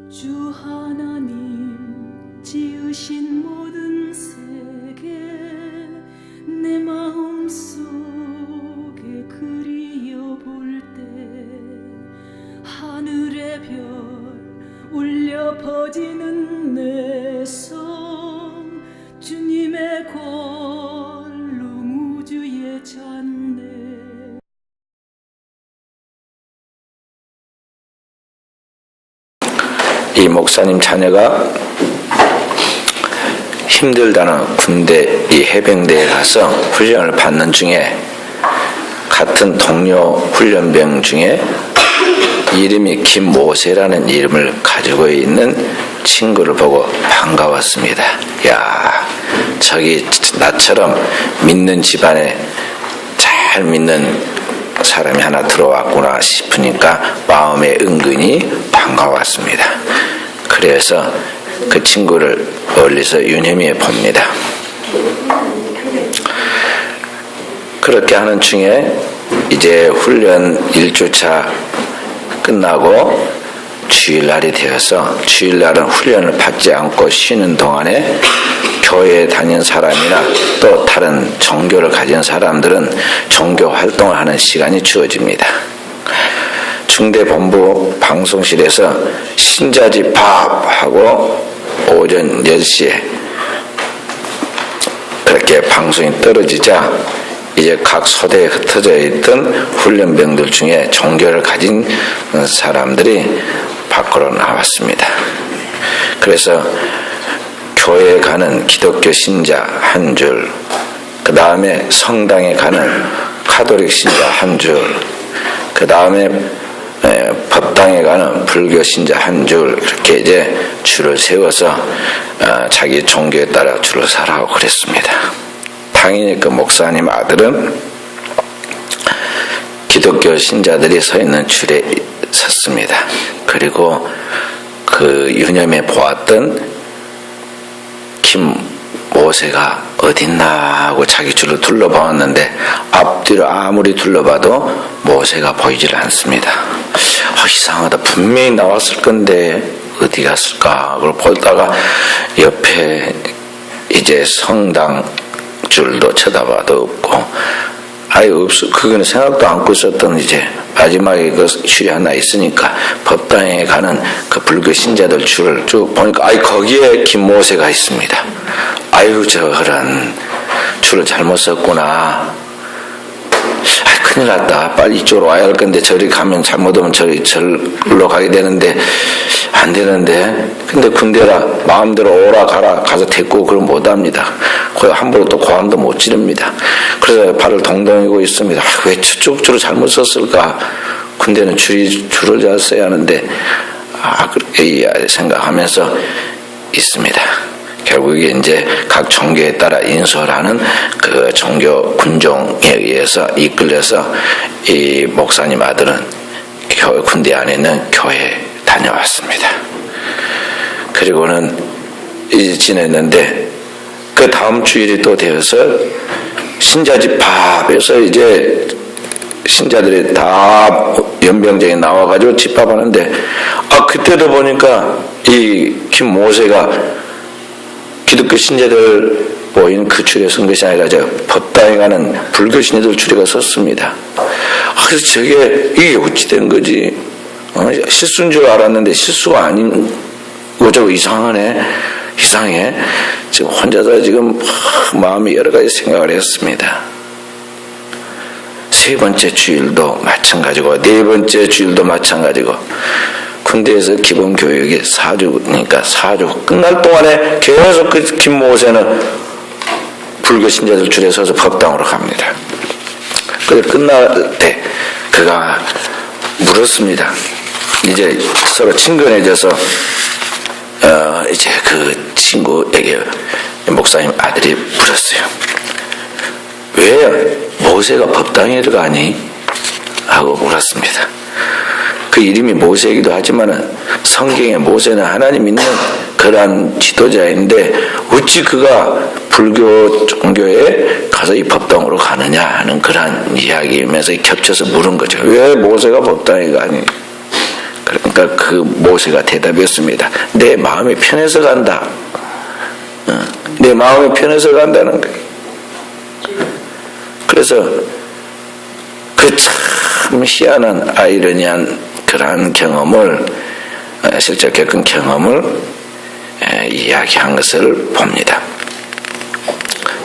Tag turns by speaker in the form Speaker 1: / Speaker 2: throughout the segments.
Speaker 1: 주 하나님 지으신 모든 세계 내 마음속에 그리워볼 때 하늘의 별 울려 퍼지는 내 성 주님의 권능 우주에 찼네.
Speaker 2: 이 목사님 자녀가 힘들다는 군대 이 해병대에 가서 훈련을 받는 중에 같은 동료 훈련병 중에 이름이 김모세라는 이름을 가지고 있는 친구를 보고 반가웠습니다. 야, 저기 나처럼 믿는 집안에 잘 믿는 사람이 하나 들어왔구나 싶으니까 마음에 은근히 반가웠습니다. 그래서 그 친구를 멀리서 유념해 봅니다. 그렇게 하는 중에 이제 훈련 1주차 끝나고 주일날이 되어서 주일날은 훈련을 받지 않고 쉬는 동안에 교회에 다닌 사람이나 또 다른 종교를 가진 사람들은 종교 활동을 하는 시간이 주어집니다. 중대본부 방송실에서 신자지 밥하고 오전 10시에 그렇게 방송이 떨어지자 이제 각 소대에 흩어져 있던 훈련병들 중에 종교를 가진 사람들이 밖으로 나왔습니다. 그래서 교회에 가는 기독교 신자 한 줄, 그 다음에 성당에 가는 가톨릭 신자 한 줄, 그 다음에 법당에 가는 불교 신자 한 줄, 이렇게 이제 줄을 세워서 자기 종교에 따라 줄을 서라고 그랬습니다. 당연히 그 목사님 아들은 기독교 신자들이 서 있는 줄에 섰습니다. 그리고 그 유념해 보았던 김모세가 어딨나 하고 자기 줄을 둘러보았는데 앞뒤로 아무리 둘러봐도 모세가 보이질 않습니다. 이상하다. 분명히 나왔을 건데 어디 갔을까? 그걸 보다가 옆에 이제 성당 줄도 쳐다봐도 없고 아예 없어. 그거는 생각도 않고 있었던 이제 마지막에 그 줄이 하나 있으니까 법당에 가는 그 불교 신자들 줄을 쭉 보니까 거기에 김모세가 있습니다. 아유 저런 줄을 잘못 썼구나. 큰일 났다. 빨리 이쪽으로 와야 할 건데 저리 가면 잘못하면 절로 가게 되는데 안 되는데. 근데 군대라 마음대로 오라 가라 가서 데리고 그걸 못합니다. 거의 함부로 또 고함도 못 지릅니다. 그래서 발을 동동이고 있습니다. 왜 저쪽 줄을 잘못 썼을까? 군대는 줄을 잘 써야 하는데 그렇게 생각하면서 있습니다. 결국에 이제 각 종교에 따라 인솔하는 그 종교 군종에 의해서 이끌려서 이 목사님 아들은 군대 안에 있는 교회에 다녀왔습니다. 그리고는 이제 지냈는데 그 다음 주일이 또 되어서 신자집 밥에서 이제 신자들이 다 연병장에 나와가지고 집밥하는데 그때도 보니까 이 김모세가 기독교 신자들 모인 그 줄에 선 것이 아니라 법당에 가는 불교 신자들 줄에 섰습니다. 그래서 이게 어찌 된 거지? 실수인 줄 알았는데 실수가 아닌 거죠. 이상해. 지금 혼자서 지금 마음이 여러 가지 생각을 했습니다. 세 번째 주일도 마찬가지고 네 번째 주일도 마찬가지고 군대에서 기본 교육이 4주니까 4주 끝날 동안에 계속 그 김모세는 불교 신자들 줄에 서서 법당으로 갑니다. 그래서 끝날 때 그가 물었습니다. 이제 서로 친근해져서 이제 그 친구에게 목사님 아들이 물었어요. 왜 모세가 법당에 들어가니? 하고 물었습니다. 그 이름이 모세이기도 하지만 성경에 모세는 하나님 믿는 그러한 지도자인데 어찌 그가 불교 종교에 가서 이 법당으로 가느냐 하는 그러한 이야기이면서 겹쳐서 물은 거죠. 왜 모세가 법당에 가니? 그러니까 그 모세가 대답했습니다. 내 마음이 편해서 간다. 내 마음이 편해서 간다는 거예요. 그래서 그 참 희한한 아이러니한 그러한 경험을 실제 겪은 경험을 이야기한 것을 봅니다.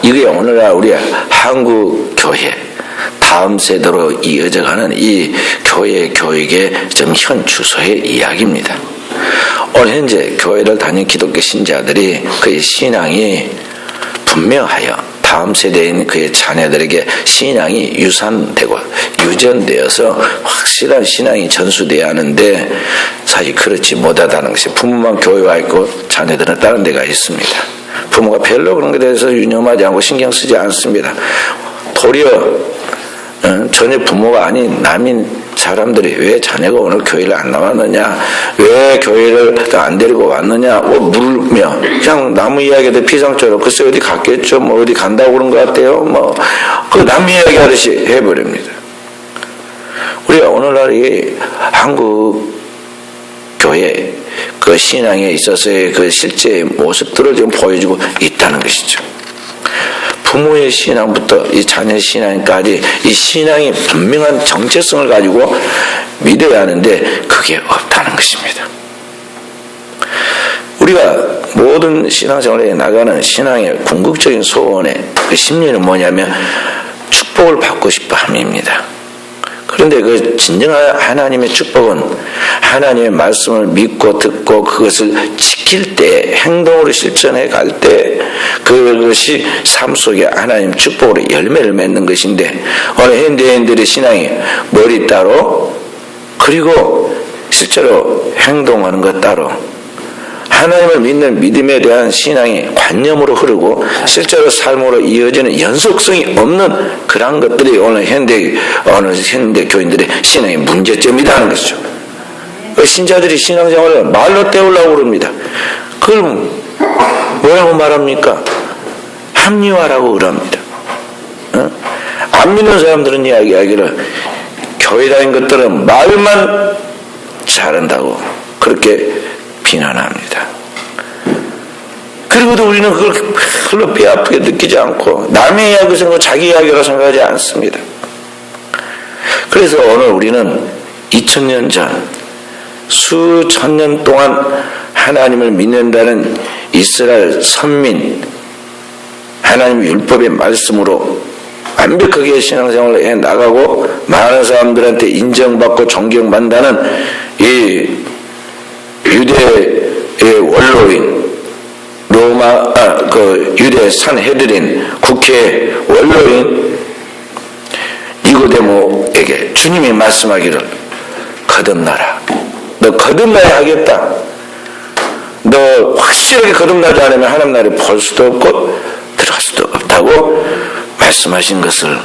Speaker 2: 이게 오늘날 우리 한국 교회 다음 세대로 이어져가는 이 교회 교육의 지금 현 주소의 이야기입니다. 오늘 현재 교회를 다니는 기독교 신자들이 그의 신앙이 분명하여 다음 세대인 그의 자녀들에게 신앙이 유산되고 유전되어서 확실한 신앙이 전수되어야 하는데 사실 그렇지 못하다는 것이 부모만 교회 와 있고 자녀들은 다른 데가 있습니다. 부모가 별로 그런 것에 대해서 유념하지 않고 신경 쓰지 않습니다. 도리어 전혀 부모가 아닌 남인 사람들이 왜 자녀가 오늘 교회를 안 나왔느냐, 왜 교회를 안 데리고 왔느냐 물으며 그냥 남 이야기도 피상적으로 글쎄 어디 갔겠죠, 뭐 어디 간다고 그런 것 같아요, 뭐 그 남 이야기 하듯이 해버립니다. 우리가 오늘날 이 한국 교회 그 신앙에 있어서의 그 실제 모습들을 지금 보여주고 있다는 것이죠. 부모의 신앙부터 이 자녀의 신앙까지 이 신앙이 분명한 정체성을 가지고 믿어야 하는데 그게 없다는 것입니다. 우리가 모든 신앙생활에 나가는 신앙의 궁극적인 소원의 그 심리는 뭐냐면 축복을 받고 싶어 함입니다. 그런데 그 진정한 하나님의 축복은 하나님의 말씀을 믿고 듣고 그것을 지킬 때 행동으로 실천해 갈 때 그것이 삶 속에 하나님 축복으로 열매를 맺는 것인데 오늘 현대인들의 신앙이 머리 따로 그리고 실제로 행동하는 것 따로 하나님을 믿는 믿음에 대한 신앙이 관념으로 흐르고 실제로 삶으로 이어지는 연속성이 없는 그런 것들이 오늘 현대 교인들의 신앙의 문제점이다 하는 것이죠. 신자들이 신앙생활을 말로 때우려고 그럽니다. 그걸 뭐라고 말합니까? 합리화라고 그럽니다. 안 믿는 사람들은 이야기하기를 교회 다닌 것들은 말만 잘한다고 그렇게 비난합니다. 그리고도 우리는 그걸 별로 뼈 아프게 느끼지 않고 남의 이야기를 생각하고 자기 이야기라고 생각하지 않습니다. 그래서 오늘 우리는 2000년 전 수천 년 동안 하나님을 믿는다는 이스라엘 선민 하나님의 율법의 말씀으로 완벽하게 신앙생활을 해나가고 많은 사람들한테 인정받고 존경받는다는 이 유대의 원로인 유대 산헤드린 국회 원로인 니고데모에게 주님이 말씀하기를 거듭나라. 너 거듭나야 하겠다. 너 확실하게 거듭나지 않으면 하나님 나라에 볼 수도 없고 들어갈 수도 없다고 말씀하신 것을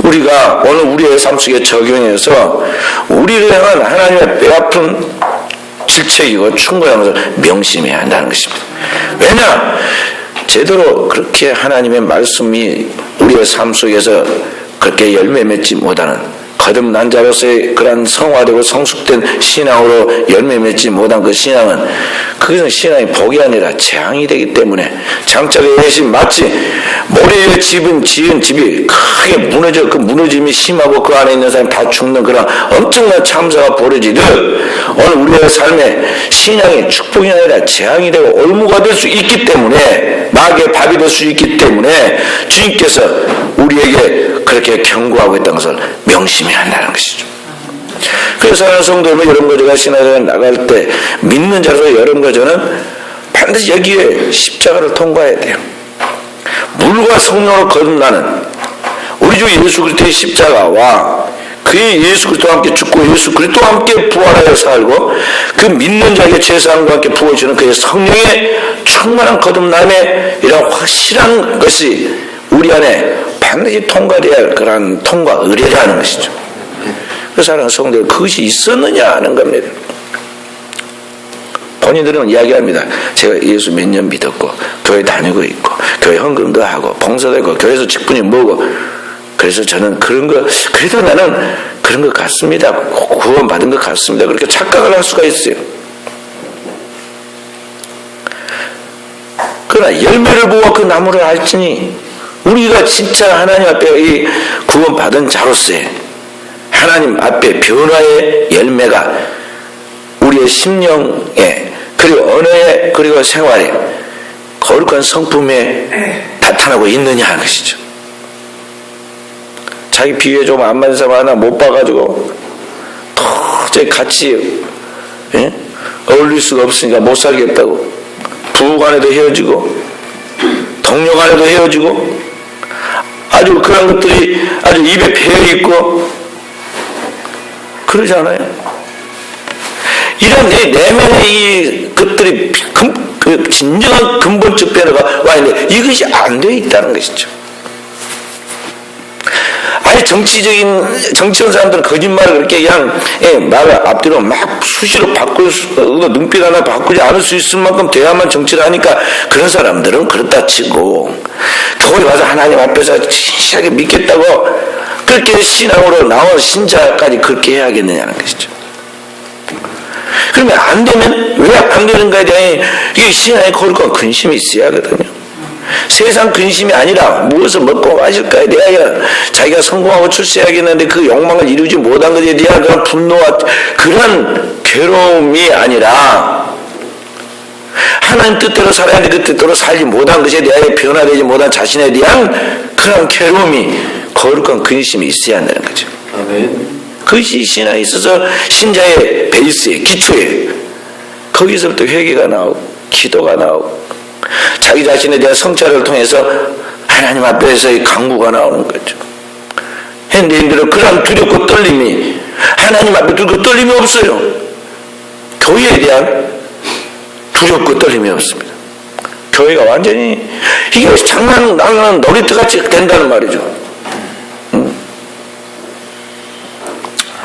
Speaker 2: 우리가 오늘 우리의 삶 속에 적용해서 우리를 향한 하나님의 뼈아픈 질책이고 충고하는 것을 명심해야 한다는 것입니다. 왜냐? 제대로 그렇게 하나님의 말씀이 우리의 삶 속에서 그렇게 열매 맺지 못하는 거듭난 자로서의 그런 성화되고 성숙된 신앙으로 열매 맺지 못한 그 신앙은 그것은 신앙이 복이 아니라 재앙이 되기 때문에 장차의 예신 마치 모래에 지은 집이 크게 무너져 그 무너짐이 심하고 그 안에 있는 사람이 다 죽는 그런 엄청난 참사가 벌어지듯 오늘 우리의 삶에 신앙이 축복이 아니라 재앙이 되고 올무가 될 수 있기 때문에 마귀의 밥이 될 수 있기 때문에 주님께서 우리에게 그렇게 경고하고 있다는 것을 명심해야 한다는 것이죠. 그래서 사랑하는 성도님은 여러분과 신앙생활 나갈 때 믿는 자로서 여러분과 저는 반드시 여기에 십자가를 통과해야 돼요. 물과 성령으로 거듭나는 우리 주 예수 그리스도의 십자가와 그의 예수 그리스도와 함께 죽고 예수 그리스도와 함께 부활하여 살고 그 믿는 자에게 제사함과 함께 부어주는 그의 성령의 충만한 거듭남의 이런 확실한 것이 우리 안에 반드시 통과되어야 할 그런 통과 의례라는 것이죠. 그 사랑하는 성도들 그것이 있었느냐 하는 겁니다. 본인들은 이야기합니다. 제가 예수 몇 년 믿었고 교회 다니고 있고 교회 헌금도 하고 봉사도 했고 교회에서 직분이 뭐고 그래서 저는 그래도 나는 그런 것 같습니다. 구원받은 것 같습니다. 그렇게 착각을 할 수가 있어요. 그러나 열매를 보고 그 나무를 알지니 우리가 진짜 하나님 앞에 이 구원받은 자로서의 하나님 앞에 변화의 열매가 우리의 심령에 그리고 언어에 그리고 생활에 거룩한 성품에 나타나고 있느냐 하는 것이죠. 자기 비위에 좀 안 맞는 사람 하나 못 봐가지고 도저히 같이 어울릴 수가 없으니까 못 살겠다고 부부 간에도 헤어지고 동료 간에도 헤어지고 아주 그런 것들이 아주 입에 배어있고 그러지 않아요? 이런 내 내면의 이 것들이 진정한 근본적 변화가 와 있는데 이것이 안 되어 있다는 것이죠. 아니 정치원 사람들은 거짓말을 그렇게 그냥 말을 앞뒤로 막 수시로 바꿀 눈빛 하나 바꾸지 않을 수 있을 만큼 돼야만 정치를 하니까 그런 사람들은 그렇다 치고 교회 가서 하나님 앞에서 진실하게 믿겠다고 그렇게 신앙으로 나온 신자까지 그렇게 해야겠느냐는 것이죠. 그러면 안 되면 왜 안 되는가에 대해 이게 신앙의 거룩한 근심이 있어야 하거든요. 세상 근심이 아니라 무엇을 먹고 마실까에 대하여 자기가 성공하고 출세하겠는데 그 욕망을 이루지 못한 것에 대한 그런 분노와 그런 괴로움이 아니라 하나님 뜻대로 살아야 하는데 그 뜻대로 살지 못한 것에 대하여 변화되지 못한 자신에 대한 그런 괴로움이 거룩한 근심이 있어야 한다는 거죠.
Speaker 3: 아멘.
Speaker 2: 그것이 신앙에 있어서 신자의 베이스에 기초에 거기서부터 회개가 나오고 기도가 나오고 자기 자신에 대한 성찰을 통해서 하나님 앞에서의 강구가 나오는 거죠. 현대인들은 그런 두렵고 떨림이 하나님 앞에 두렵고 떨림이 없어요. 교회에 대한 두렵고 떨림이 없습니다. 교회가 완전히 이게 장난하는 놀이터같이 된다는 말이죠.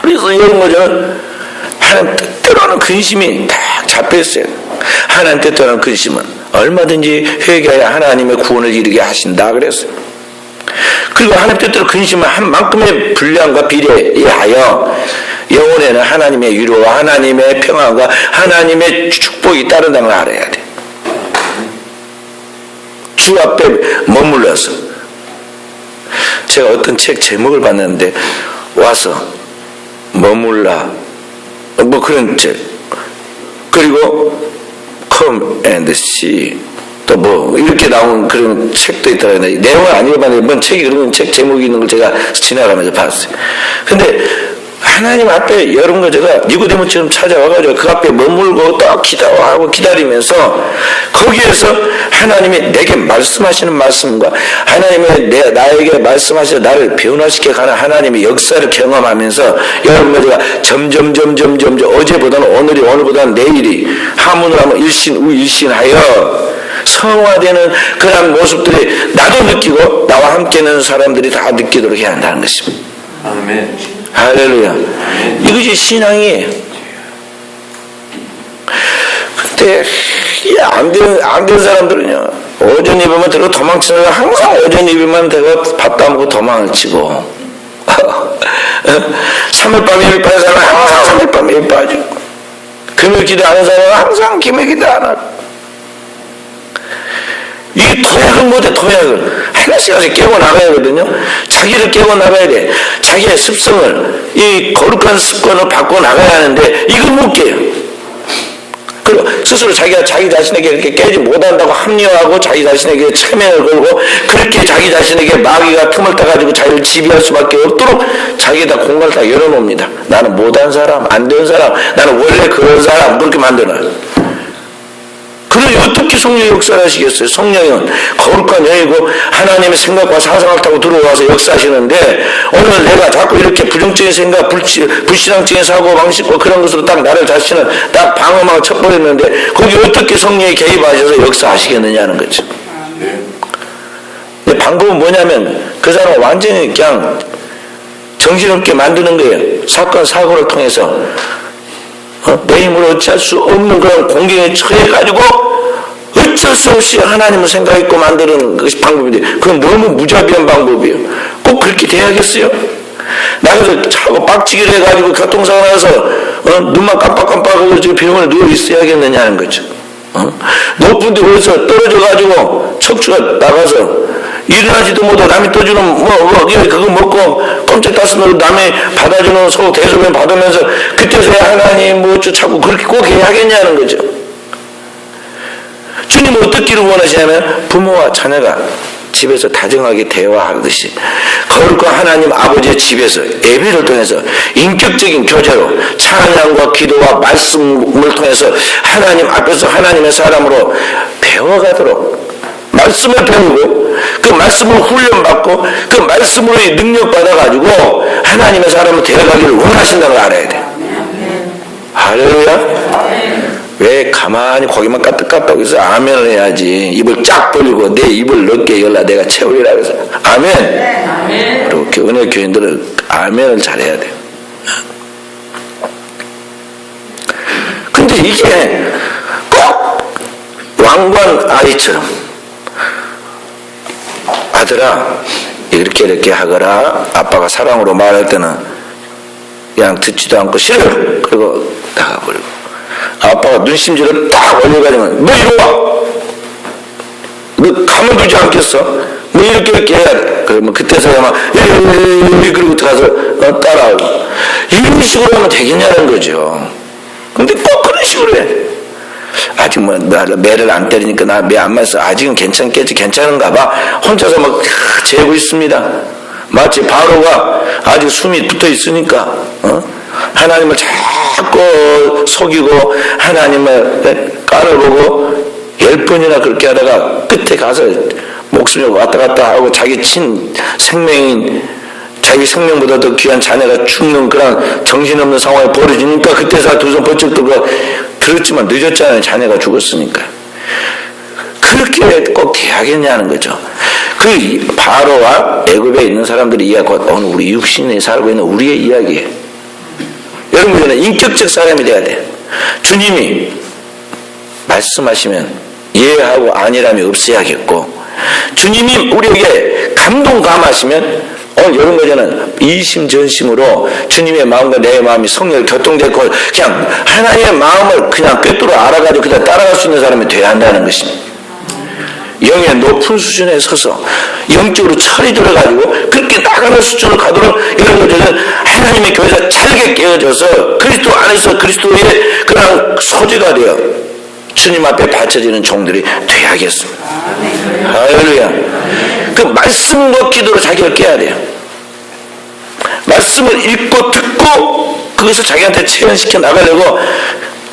Speaker 2: 그래서 이런 거죠. 하나님 뜻대로는 근심이 딱 잡혀있어요. 하나님 뜻대로는 근심은 얼마든지 회개하여 하나님의 구원을 이루게 하신다 그랬어요. 그리고 하나님 뜻대로 근심은 한 만큼의 분량과 비례하여 영혼에는 하나님의 위로와 하나님의 평안과 하나님의 축복이 따른다는 걸 알아야 돼. 주 앞에 머물러서 제가 어떤 책 제목을 봤는데 와서 머물라 뭐 그런 책 그리고 Come and See 또 뭐 이렇게 나온 그런 책도 있더라고요. 내용은 안 읽어봤는데 뭔 책이 그런 책 제목이 있는 걸 제가 지나가면서 봤어요. 근데 하나님 앞에 여러 거 제가 니고데모처럼 찾아와가지고 그 앞에 머물고 또 기도하고 기다리면서 거기에서 하나님이 내게 말씀하시는 말씀과 하나님의 나에게 말씀하셔서 나를 변화시켜 가는 하나님의 역사를 경험하면서 여러분 제가 점점 어제보다는 오늘이 오늘보다는 내일이 하문을 하면 일신 우일신하여 성화되는 그런 모습들이 나도 느끼고 나와 함께 있는 사람들이 다 느끼도록 해야 한다는 것입니다.
Speaker 3: 아멘.
Speaker 2: 할렐루야. 이것이 신앙이에요. 근데 이게 안 된 사람들은요 오전 예배만 들고 도망치는 사람 항상 오전 예배만 들고 밥도 안 먹고 도망을 치고 3일 밤에 예배 빠진 사람은 항상 3일 밤에 예배 빠지고 금요 기도 하는 사람은 항상 금요 기도 안 하고 이 도약을 못해. 도약을 하나씩 하나씩 깨고 나가야 하거든요. 자기를 깨고 나가야 돼. 자기의 습성을 이 거룩한 습관을 바꿔 나가야 하는데 이걸 못 깨요. 그리고 스스로 자기가 자기 자신에게 이렇게 깨지 못한다고 합리화하고 자기 자신에게 체면을 걸고 그렇게 자기 자신에게 마귀가 틈을 따가지고 자기를 지배할 수밖에 없도록 자기에다 공간을 다 열어놓습니다. 나는 못한 사람, 안 된 사람, 나는 원래 그런 사람 그렇게 만들어요. 그러니 어떻게 성령이 역사를 하시겠어요? 성령은 거룩한 영이고 하나님의 생각과 상상을 타고 들어와서 역사하시는데 오늘 내가 자꾸 이렇게 부정적인 생각, 불신앙적인 사고방식과 그런 것으로 딱 나를 자신을 딱 방어막을 쳐버렸는데 거기 어떻게 성령이 개입하셔서 역사하시겠느냐는 거죠. 근데 방법은 뭐냐면 그 사람을 완전히 그냥 정신없게 만드는 거예요. 사건, 사고를 통해서 내 힘으로 어찌할 수 없는 그런 공경에 처해가지고 어쩔 수 없이 하나님을 생각했고 만드는 것이 방법인데 그건 너무 무자비한 방법이에요. 꼭 그렇게 돼야겠어요? 나가서 자고 빡치기를 해가지고 교통사고 나서 눈만 깜빡깜빡하고 지금 병원에 누워 있어야겠느냐는 거죠. 높은 데 어디서 떨어져가지고 척추가 나가서 일어나지도 못하고 남이 떠주는 그거 먹고 꼼짝 따스는 남이 받아주는 소 대소변 받으면서 그때서야 하나님 자꾸 그렇게 꼭 해야 하겠냐는 거죠. 주님은 어떻기를 원하시냐면 부모와 자녀가 집에서 다정하게 대화하듯이 거룩한 하나님 아버지의 집에서 예배를 통해서 인격적인 교제로 찬양과 기도와 말씀을 통해서 하나님 앞에서 하나님의 사람으로 배워가도록 말씀을 배우고 그 말씀을 훈련받고 그 말씀으로 능력 받아가지고 하나님의 사람으로 되어가기를 원하신다는 걸 알아야 돼. 할렐루야. 왜 가만히 고기만 까뜩까뜩 해서 아멘을 해야지. 입을 쫙 벌리고 내 입을 넓게 열라 내가 채우리라 그래서 아멘. 그리고 은혜 교인들은 아멘을 잘해야 돼요. 근데 이게 꼭 왕관 아이처럼 아들아 이렇게 하거라. 아빠가 사랑으로 말할 때는 그냥 듣지도 않고 싫어요. 그리고 나가버리고 아빠가 눈심지를 딱 올려가지고 너 이리 와. 너 가만두지 않겠어? 너 이렇게 해야 돼. 그러면 그때서야 막 그리고 들어가서 따라오고 이런 식으로 하면 되겠냐는 거죠. 근데 꼭 그런 식으로 해. 아직 매를 안 때리니까 나 매 안 맞아서 아직은 괜찮은가 봐. 혼자서 막 재고 있습니다. 마치 바로가 아직 숨이 붙어 있으니까 하나님을 자꾸 속이고 하나님을 깔아보고 10번이나 그렇게 하다가 끝에 가서 목숨이 왔다 갔다 하고 자기 생명인 자기 생명보다 더 귀한 자녀가 죽는 그런 정신없는 상황이 벌어지니까 그때서 두 손 번쩍 들고 들었지만 늦었잖아요. 자녀가 죽었으니까. 그렇게 꼭 돼야겠냐는 거죠. 그 바로와 애굽에 있는 사람들의 이야기가 오늘 우리 육신에 살고 있는 우리의 이야기예요. 여러분들은 인격적 사람이 돼야 돼요. 주님이 말씀하시면 예하고 아니람이 없어야겠고 주님이 우리에게 감동 감하시면 오늘 이런 거잖아요. 이심전심으로 주님의 마음과 내 마음이 성령을 교통되고 그냥 하나님의 마음을 그냥 꿰뚫어 알아가지고 그냥 따라갈 수 있는 사람이 돼야 한다는 것입니다. 영의 높은 수준에 서서 영적으로 철이 들어가지고 그렇게 나가는 수준으로 가도록 이런 것들은 하나님의 교회가 잘게 깨어져서 그리스도 안에서 그리스도의 그런 소재가 되어 주님 앞에 바쳐지는 종들이 되어야겠습니다. 할렐루야. 그 말씀과 기도로 자기를 깨야 돼요. 말씀을 읽고 듣고 그것을 자기한테 체현시켜 나가려고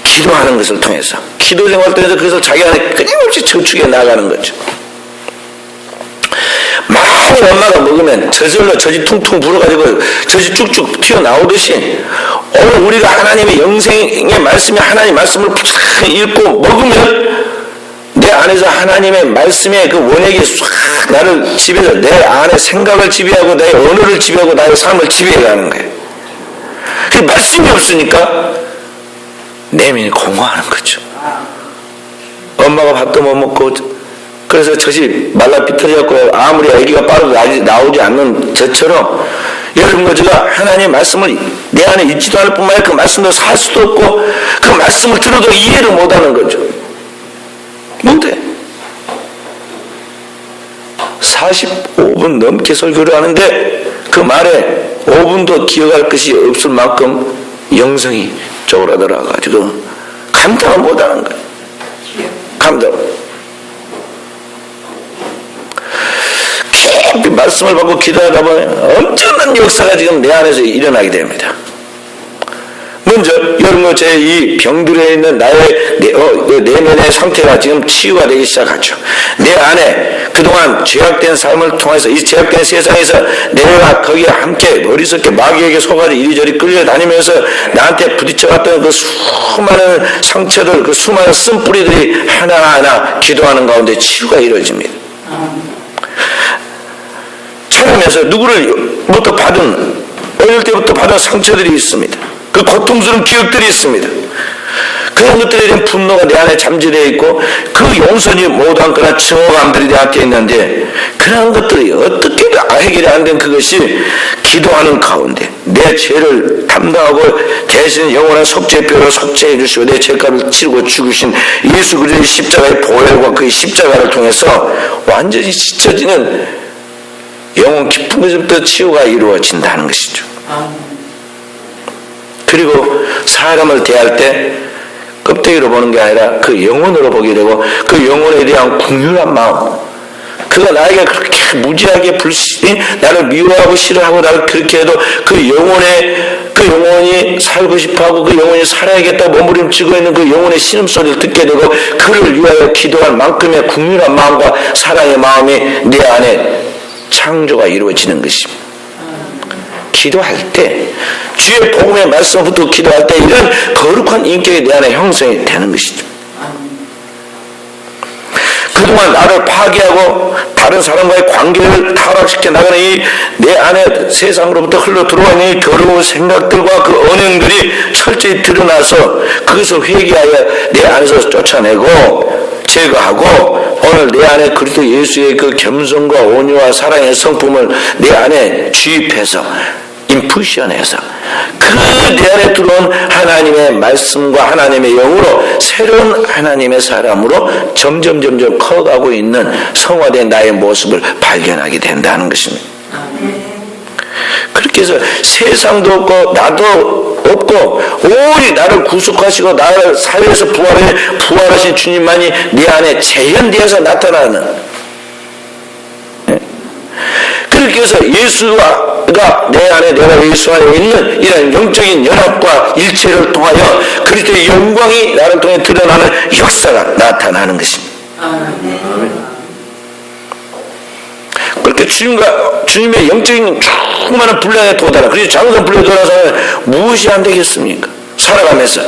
Speaker 2: 기도하는 것을 통해서 기도 생활 통해서 그것을 자기 안에 끊임없이 저축해 나가는 거죠. 많이 엄마가 먹으면 저절로 젖이 퉁퉁 불어가지고 젖이 쭉쭉 튀어나오듯이 오늘 우리가 하나님의 영생의 말씀이 하나님의 말씀을 읽고 먹으면 내 안에서 하나님의 말씀의 그 원액이 싹 나를 지배해서 내 안에 생각을 지배하고 내 언어를 지배하고 나의 삶을 지배해가는 거예요. 그 말씀이 없으니까 내면이 공허하는 거죠. 엄마가 밥도 못 먹고 그래서 젖이 말라 비틀어졌고 아무리 아기가 빠르도 나오지 않는 저처럼 여러분과 제가 하나님의 말씀을 내 안에 있지도 않을 뿐만 아니라 그 말씀도 살 수도 없고 그 말씀을 들어도 이해를 못하는 거죠. 못해. 45분 넘게 설교를 하는데 그 말에 5분도 기억할 것이 없을 만큼 영성이 쪼그라들어가지고 감당을 못하는 거예요. 감당. 깊이 말씀을 받고 기도하다 보면 엄청난 역사가 지금 내 안에서 일어나게 됩니다. 먼저 여러분 제 이 병들어 있는 나의 내면의 상태가 지금 치유가 되기 시작하죠. 내 안에 그동안 죄악된 삶을 통해서 이 죄악된 세상에서 내가 거기에 함께 어리석게 마귀에게 속아서 이리저리 끌려다니면서 나한테 부딪혀갔던 그 수많은 상처들 그 수많은 쓴뿌리들이 하나하나 기도하는 가운데 치유가 이루어집니다. 자라면서 누구를부터 받은 어릴 때부터 받은 상처들이 있습니다. 그 고통스러운 기억들이 있습니다. 그런 것들에 대한 분노가 내 안에 잠재되어 있고 그 용선이 모두한 그런 증오감들이 내 앞에 있는데 그런 것들이 어떻게 해결이 안 된 그것이 기도하는 가운데 내 죄를 담당하고 대신 영원한 속죄뼈로 속죄해 주시고 내 죄값을 치르고 죽으신 예수 그리스도의 십자가의 보혈과 그 십자가를 통해서 완전히 찢어지는 영혼 깊은 것부터 치유가 이루어진다는 것이죠. 그리고 사람을 대할 때 껍데기로 보는 게 아니라 그 영혼으로 보게 되고 그 영혼에 대한 긍휼한 마음, 그가 나에게 그렇게 무지하게 나를 미워하고 싫어하고 나를 그렇게 해도 그 영혼이 살고 싶어하고 그 영혼이 살아야겠다 몸부림치고 있는 그 영혼의 신음소리를 듣게 되고 그를 위하여 기도할 만큼의 긍휼한 마음과 사랑의 마음이 내 안에 창조가 이루어지는 것입니다. 기도할 때 주의 복음의 말씀부터 기도할 때 이런 거룩한 인격이 내 안에 형성이 되는 것이죠. 그동안 나를 파괴하고 다른 사람과의 관계를 타락시켜 나가는 이 내 안에 세상으로부터 흘러 들어오는 이 더러운 생각들과 그 언행들이 철저히 드러나서 그것을 회개하여 내 안에서 쫓아내고 제거하고 오늘 내 안에 그리스도 예수의 그 겸손과 온유와 사랑의 성품을 내 안에 주입해서 인푸션해서 그 내 안에 들어온 하나님의 말씀과 하나님의 영으로 새로운 하나님의 사람으로 점점 커가고 있는 성화된 나의 모습을 발견하게 된다는 것입니다. 그렇게 해서 세상도 없고 나도 없고 오직 나를 구속하시고 나를 사회에서 부활하신 주님만이 내 안에 재현되어서 나타나는, 그렇게 해서 예수가 내 안에 내가 예수 안에 있는 이런 영적인 연합과 일체를 통하여 그리스도의 영광이 나를 통해 드러나는 역사가 나타나는 것입니다. 그렇게 주님의 영적인 충만한 분량에 도달한, 그래서 장성 분량에 도달해서는 무엇이 안 되겠습니까? 살아가면서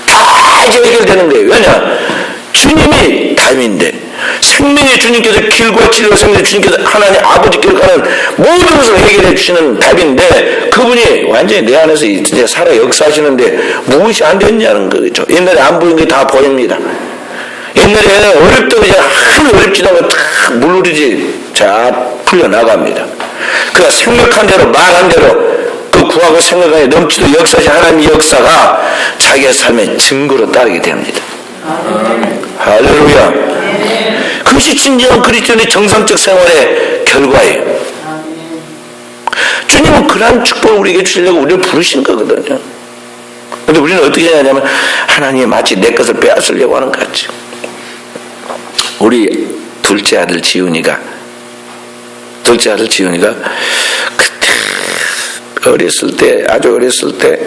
Speaker 2: 다 이제 해결되는 거예요. 왜냐? 주님이 답인데, 생명의 주님께서 길고 진리로 생명의 주님께서 하나님 아버지께서 가는 모든 것을 해결해 주시는 답인데, 그분이 완전히 내 안에서 이제 살아 역사하시는데 무엇이 안 됐냐는 거죠. 옛날에 안 보이는 게 다 보입니다. 옛날에는 어렵다고 이제 한 어렵지도 않고 다 물르지 자 풀려나갑니다. 그가 생각한 대로 말한 대로 그 구하고 생각하에 넘치도 역사하신 하나님의 역사가 자기의 삶의 증거로 따르게 됩니다. 할렐루야. 그것이 진정한 그리스도인의 정상적 생활의 결과예요. 주님은 그러한 축복을 우리에게 주시려고 우리를 부르신 거거든요. 그런데 우리는 어떻게 하냐면 하나님이 마치 내 것을 빼앗으려고 하는 것 같죠. 우리 둘째 아들 지훈이가 그때 어렸을 때, 아주 어렸을 때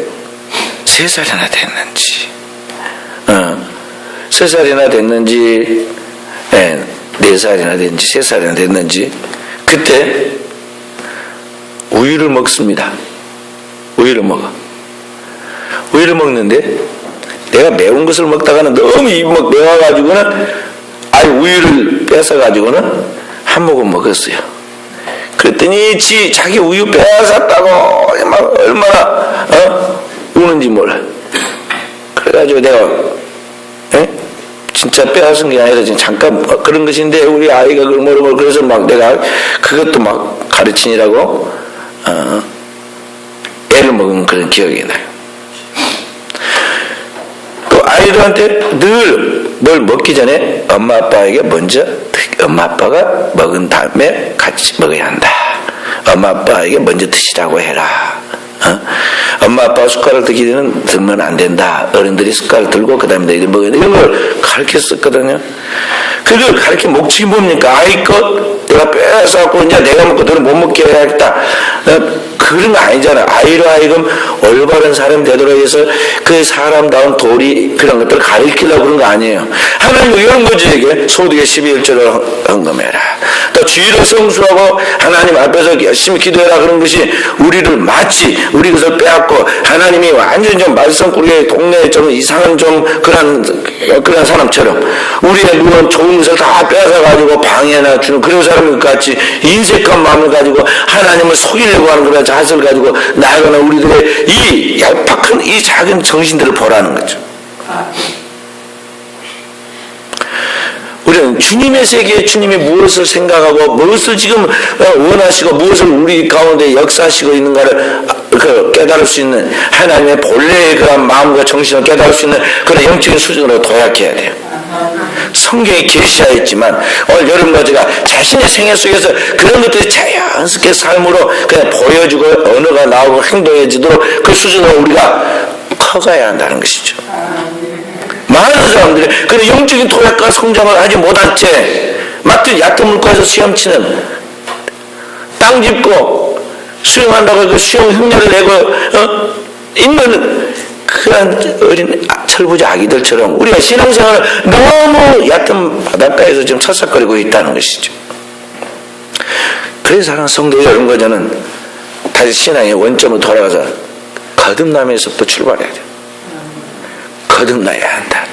Speaker 2: 3살이나 됐는지 3살이나 됐는지 4살이나 됐는지 3살이나 됐는지 그때 우유를 먹습니다. 우유를 먹는데 내가 매운 것을 먹다가는 너무 입이 막 매워가지고는 우유를 뺏어가지고는 한 모금 먹었어요. 그랬더니 자기 우유 뺏었다고 막 얼마나 우는지 몰라. 그래가지고 내가 진짜 빼앗은 게 아니라 지금 잠깐 그런 것인데 우리 아이가 그걸 모르고 그래서 막 내가 그것도 막 가르치느라고 애를 먹은 그런 기억이 나요. 그 아이들한테 늘 먹기 전에 엄마 아빠에게 먼저 엄마 아빠가 먹은 다음에 같이 먹어야 한다. 엄마 아빠에게 먼저 드시라고 해라. 엄마 아빠가 숟가락 들면 안 된다. 어른들이 숟가락 들고 그 다음에 너희들 먹어야 된다. 이런 걸 가르쳤었거든요. 그걸 가르쳐 목적이 뭡니까? 아이 것 내가 뺏어갖고 이제 내가 먹고 너는 못 먹게 해야겠다. 그런 거 아니잖아. 아이로 하여금 올바른 사람 되도록 해서 그 사람다운 도리 그런 것들을 가르치려고 그런 거 아니에요. 하나님 이런 거지. 이게 소득의 12일절을 헌금해라. 또 주의를 성수하고 하나님 앞에서 열심히 기도해라. 그런 것이 우리를 마치 우리 것을 빼앗고 하나님이 완전히 좀 말썽꾸러기 동네에 좀 이상한 좀 그런 사람처럼 우리의 누운 좋은 것을 다 빼앗아가지고 방해나 주는 그런 사람 같이 인색한 마음을 가지고 하나님을 속이려고 하는 그런 자세를 가지고 나아가는 우리들의 이 얄팍한 이 작은 정신들을 보라는 거죠. 우리는 주님의 세계에 주님이 무엇을 생각하고 무엇을 지금 원하시고 무엇을 우리 가운데 역사하시고 있는가를 깨달을 수 있는 하나님의 본래의 그런 마음과 정신을 깨달을 수 있는 그런 영적인 수준으로 도약해야 돼요. 성경에 계시하였지만 오늘 여러분과 제가 자신의 생애 속에서 그런 것들이 자연스럽게 삶으로 그냥 보여지고 언어가 나오고 행동해지도록 그 수준으로 우리가 커가야 한다는 것이죠. 많은 사람들이 그런 영적인 도약과 성장을 하지 못한 채 마치 얕은 물가에서 시험치는 땅 짚고 수영한다고 해서 수영 흉내를 내고 있는 그런 어린 철부지 아기들처럼 우리가 신앙생활을 너무 얕은 바닷가에서 지금 철썩거리고 있다는 것이죠. 그래서 사랑하는 성도 여러분과 저는 다시 신앙의 원점으로 돌아가서 거듭남에서부터 출발해야 돼요. 거듭나야 한다.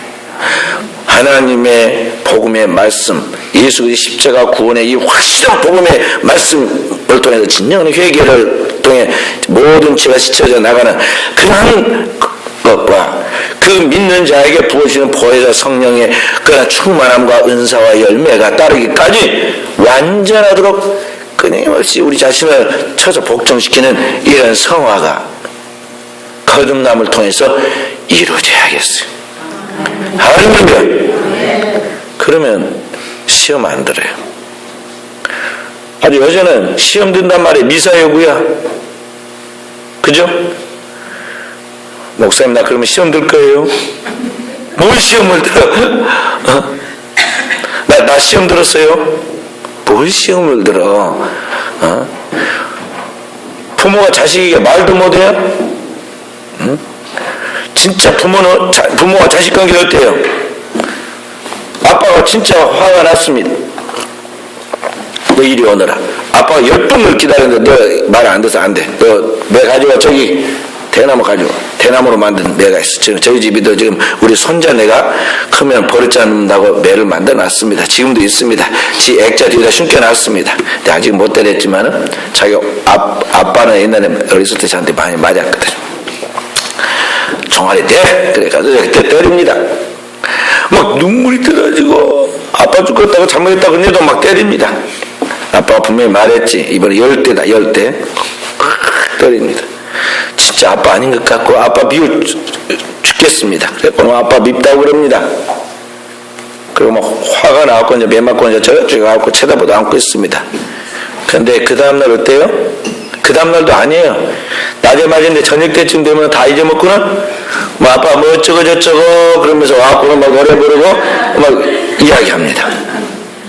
Speaker 2: 하나님의 복음의 말씀, 예수 그리스도의 십자가 구원의 이 확실한 복음의 말씀을 통해서 진정한 회개를 통해 모든 죄가 씻어져 나가는 그런 것과 그 믿는 자에게 부어지는 보혜사 성령의 그런 충만함과 은사와 열매가 따르기까지 완전하도록 끊임없이 우리 자신을 쳐서 복종시키는 이런 성화가 거듭남을 통해서 이루어져야겠어요. 할렐루야. 그러면 시험 안 들어요. 아주 요새는 시험 든단 말이에요. 미사여구야. 그죠? 목사님 나 그러면 시험 들 거예요? 뭘 시험을 들어? 나 시험 들었어요? 뭘 시험을 들어? 부모가 자식에게 말도 못해요? 진짜 부모가 자식 관계 어때요? 아빠가 진짜 화가 났습니다. 너 이리 오너라. 아빠가 10분을 기다렸는데 너 말 안 돼서 안 돼. 너 매 가져와. 저기 대나무 가져와. 대나무로 만든 매가 있어. 지금 저희 집이도 지금 우리 손자 내가 크면 버릇지 않는다고 매를 만들어 놨습니다. 지금도 있습니다. 지 액자 뒤에다 숨겨놨습니다. 아직 못 때렸지만은 자기 아빠는 옛날에 어렸을 때 저한테 많이 맞았거든요. 종아리 대! 그래가지고 그때 때립니다. 막 눈물이 떨어지고 아빠 죽었다고 잘못했다고 그래도 막 때립니다. 아빠가 분명히 말했지. 이번에 10대다 10대 때립니다. 진짜 아빠 아닌 것 같고 아빠 미워 죽겠습니다. 그래서 아빠 밉다고 그럽니다. 그리고 막 화가 나갖고 이제 매 맞고 이제 저쪽에 가갖고 쳐다보도 않고 있습니다. 그런데 그 다음날 어때요? 그 다음날도 아니에요. 낮에 맞은데 저녁 때쯤 되면 다 잊어먹고는 뭐 아빠 뭐 어쩌고 저쩌고 그러면서 와갖고는 막 노래 부르고 막 이야기합니다.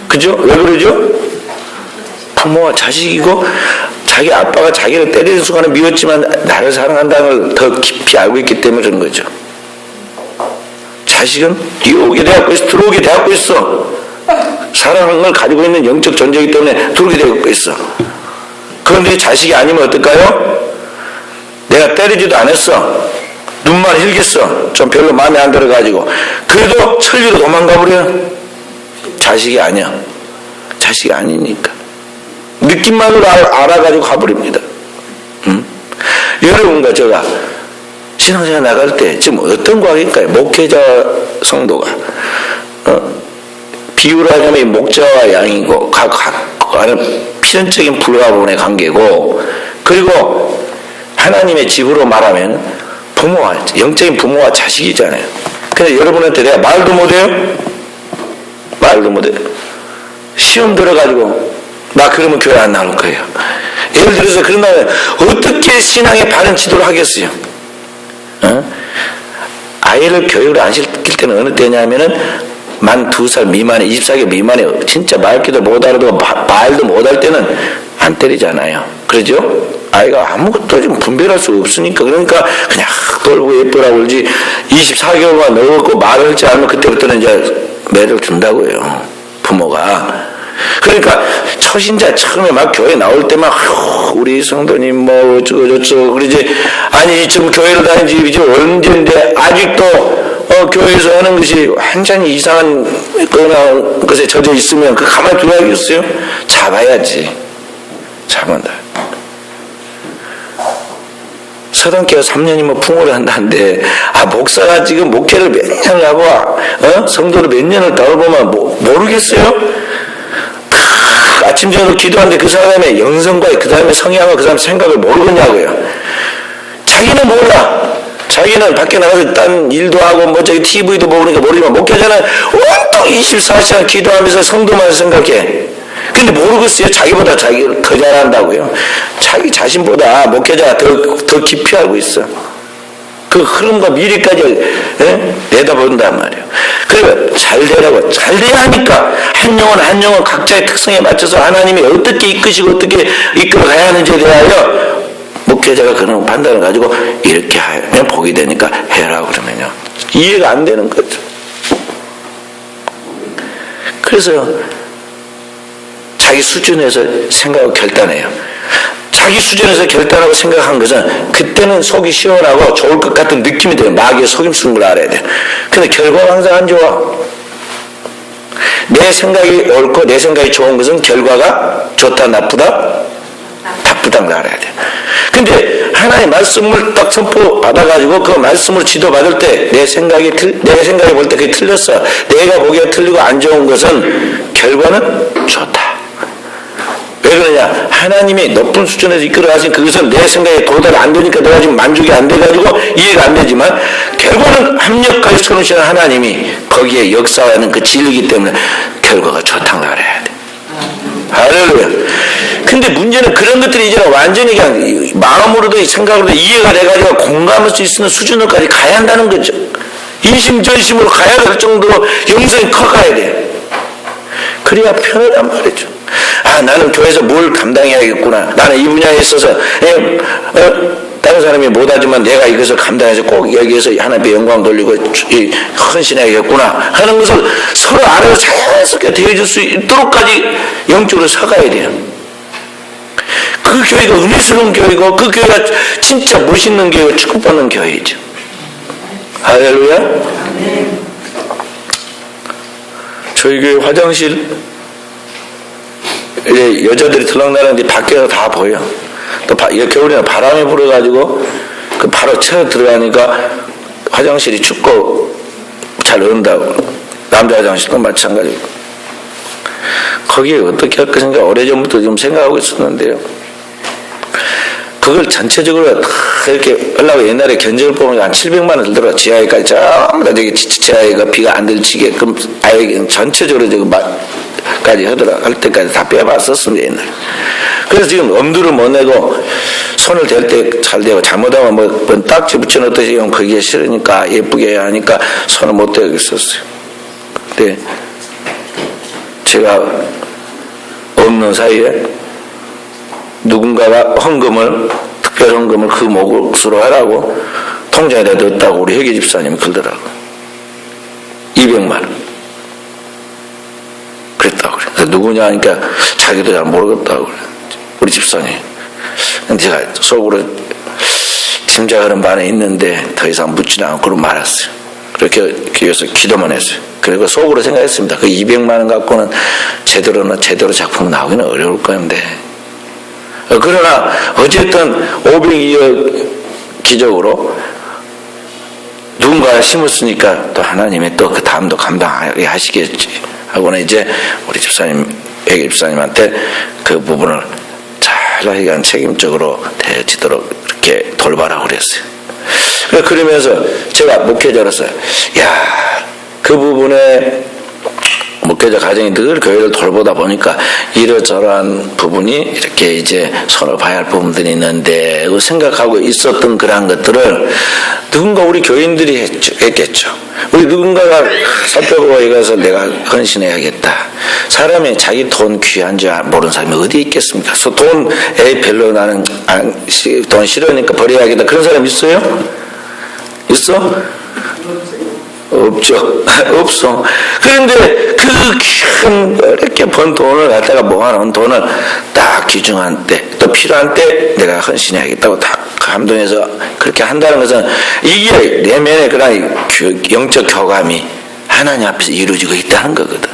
Speaker 2: 그죠? 왜 그러죠? 부모와 자식이고 자기 아빠가 자기를 때리는 순간에 미웠지만 나를 사랑한다는 걸 더 깊이 알고 있기 때문에 그런 거죠. 자식은 뛰어오게 되었고 있어. 들어오게 되었고 있어. 사랑을 가지고 있는 영적 존재이기 때문에 들어오게 되었고 있어. 그런데 자식이 아니면 어떨까요? 내가 때리지도 않았어. 눈만 흘겼어. 좀 별로 마음에 안 들어가지고. 그래도 천리로 도망가 버려요. 자식이 아니야. 자식이 아니니까. 느낌만으로 알아가지고 가버립니다. 여러분과 제가 신앙생활 나갈 때 지금 어떤 관계일까요? 목회자 성도가 비유를 하자면 목자와 양이고 각과는 필연적인 불가분의 관계고 그리고 하나님의 집으로 말하면 부모와 영적인 부모와 자식이잖아요. 근데 여러분한테 내가 말도 못해요? 말도 못해요. 시험 들어가지고 나 그러면 교회 안 나올 거예요. 예를 들어서 그런다면 어떻게 신앙의 바른 지도를 하겠어요? 아이를 교육을 안 시킬 때는 어느 때냐면은 만 2살 미만에 24개 미만에 진짜 말귀도 못 알아듣고 말도 못 할 때는 안 때리잖아요. 그러죠? 아이가 아무것도 지금 분별할 수가 없으니까 그러니까 그냥 돌고 예쁘라고 그러지 24개월만 넣었고 말을 할지 않으면 그때부터는 이제 매를 준다고요. 부모가. 그러니까 초신자 처음에 막 교회 나올 때만 우리 성도님 뭐 어쩌고 저쩌고 그러지 아니 지금 교회를 다니지 이제 언제인데 아직도 교회에서 하는 것이 완전히 이상한 거나 것에 젖어 있으면 그 가만히 두어야겠어요? 잡아야지. 잡아다. 서당교가 3년이면 풍어를 한다는데, 목사가 지금 목회를 몇 년을 하고, 성도를 몇 년을 돌보면 모르겠어요? 아침, 저녁 기도하는데 그 사람의 영성과 그 사람의 성향과 그 사람의 생각을 모르겠냐고요. 자기는 몰라. 자기는 밖에 나가서 딴 일도 하고, 저기 TV도 보니까 모르지만, 목회자는 온통 24시간 기도하면서 성도만 생각해. 근데 모르겠어요. 자기보다 자기를 더 잘한다고요. 자기 자신보다 목회자가 더 깊이 알고 있어. 그 흐름과 미래까지 내다본단 말이에요. 그리고 잘 되라고, 잘 돼야 하니까 한 영혼 각자의 특성에 맞춰서 하나님이 어떻게 이끄시고 어떻게 이끌어가야 하는지에 대하여 목회자가 그런 판단을 가지고 이렇게 하면 복이 되니까 해라 그러면요. 이해가 안 되는 거죠. 그래서 자기 수준에서 생각하고 결단해요. 자기 수준에서 결단하고 생각한 것은 그때는 속이 시원하고 좋을 것 같은 느낌이 돼요. 마귀에 속임 쓰는 걸 알아야 돼요. 근데 결과가 항상 안 좋아. 내 생각이 옳고 내 생각이 좋은 것은 결과가 좋다 나쁘다? 나쁘다는 걸 알아야 돼요. 근데 하나의 말씀을 딱 선포받아가지고 그 말씀을 지도받을 때 내 생각이 볼 때 그게 틀렸어. 내가 보기에 틀리고 안 좋은 것은 결과는 좋다. 왜 그러냐? 하나님이 높은 수준에서 이끌어가신 그것은 내 생각에 도달 안 되니까 내가 지금 만족이 안 돼가지고 이해가 안 되지만 결과는 합력하여 서르시는 하나님이 거기에 역사하는 그 진리이기 때문에 결과가 좋다는 걸 알아야 돼. 할렐루야. 근데 문제는 그런 것들이 이제 완전히 그냥 마음으로도 생각으로도 이해가 돼가지고 공감할 수 있는 수준으로까지 가야 한다는 거죠. 이심전심으로 가야 될 정도로 영성이 커가야 돼. 그래야 편하단 말이죠. 나는 교회에서 뭘 감당해야겠구나. 나는 이 분야에 있어서 다른 사람이 못하지만 내가 이것을 감당해서 꼭 여기에서 하나님의 영광 돌리고 헌신해야겠구나 하는 것을 서로 알아서 자연스럽게 대해줄 수 있도록까지 영적으로 서가야 돼요. 그 교회가 은혜스러운 교회고 그 교회가 진짜 멋있는 교회고 축복받는 교회이죠. 할렐루야. 저희 교회 화장실 여자들이 들락날락는데 밖에서 다 보여. 또 겨울에는 바람이 불어가지고 그 바로 채워 들어가니까 화장실이 춥고 잘 넣는다고. 남자 화장실도 마찬가지고. 거기에 어떻게 할 것인가 오래전부터 좀 생각하고 있었는데요. 그걸 전체적으로 다 이렇게 하려고 옛날에 견적을 보면 한 700만 원 들더라. 지하에까지 전부 다 저기 지하에가 비가 안 들치게끔 아예 전체적으로 저거까지 하더라. 할 때까지 다 빼봤었습니다, 옛날에. 그래서 지금 엄두를 못 내고 손을 댈 때 잘 되고 잘못하면 뭐 딱지 붙여놓듯이 그게 싫으니까 예쁘게 해야 하니까 손을 못 대고 있었어요. 근데 제가 없는 사이에 누군가가 특별 헌금을 그 몫으로 하라고 통장에다 넣었다고 우리 회계 집사님이 그러더라고. 200만 원. 그랬다고 그래. 그래서 누구냐 하니까 자기도 잘 모르겠다고 그래. 우리 집사님. 근데 제가 속으로 짐작하는 바는 있는데 더 이상 묻지는 않고 말았어요. 그렇게 위해서 기도만 했어요. 그리고 속으로 생각했습니다. 그 200만 원 갖고는 제대로 작품 나오기는 어려울 건데. 그러나 어쨌든 502억 기적으로 누군가 심었으니까 또 하나님이 또 그 다음도 감당하게 하시겠지 하고는 이제 우리 집사님, 회계 집사님한테 그 부분을 잘 책임적으로 대해지도록 이렇게 돌봐라고 그랬어요. 그러면서 제가 목회자로서 그 부분에 목회자 가정이 늘 교회를 돌보다 보니까 이러저러한 부분이 이렇게 이제 손을 봐야 할 부분들이 있는데 생각하고 있었던 그러한 것들을 누군가 우리 교인들이 했겠죠. 우리 누군가가 살펴보고 이가서 내가 헌신해야겠다. 사람이 자기 돈 귀한 줄 모르는 사람이 어디 있겠습니까? 그래서 별로 나는 돈 싫으니까 버려야겠다. 그런 사람 있어요? 있어? 없죠. 없어. 그런데 이렇게 번 돈을 갖다가 모아놓은 돈을 딱 귀중한 때, 또 필요한 때 내가 헌신해야겠다고 딱 감동해서 그렇게 한다는 것은 이게 내면의 그런 영적 교감이 하나님 앞에서 이루어지고 있다는 거거든.